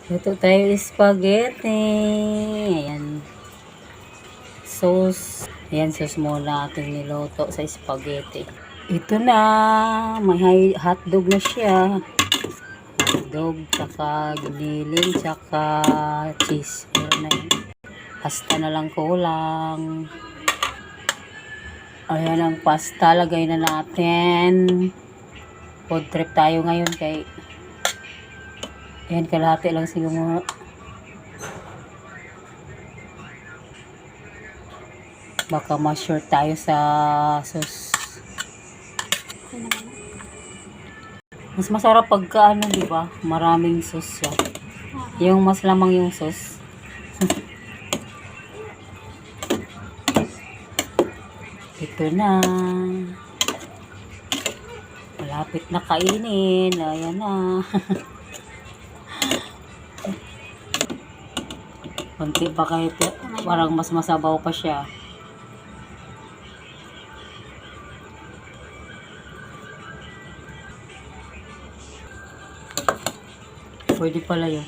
Luto tayo spaghetti. Ayan. Sauce. Ayan, sauce muna ating niluto sa spaghetti. Ito na. May hotdog na siya. Hotdog, tsaka giniling, tsaka cheese. Meron na yun. Pasta na lang kulang. Ayan ang pasta. Lagay na natin. Food trip tayo ngayon kay ayan, kalahati lang siguro. Baka ma-short tayo sa sauce. Mas masarap pagka ano, di ba? Maraming sauce siya. Yung mas lamang yung sauce. Ito na. Malapit na kainin. Ayan na. Konti pa kahit parang mas masabaw pa siya. Pwede pala yun.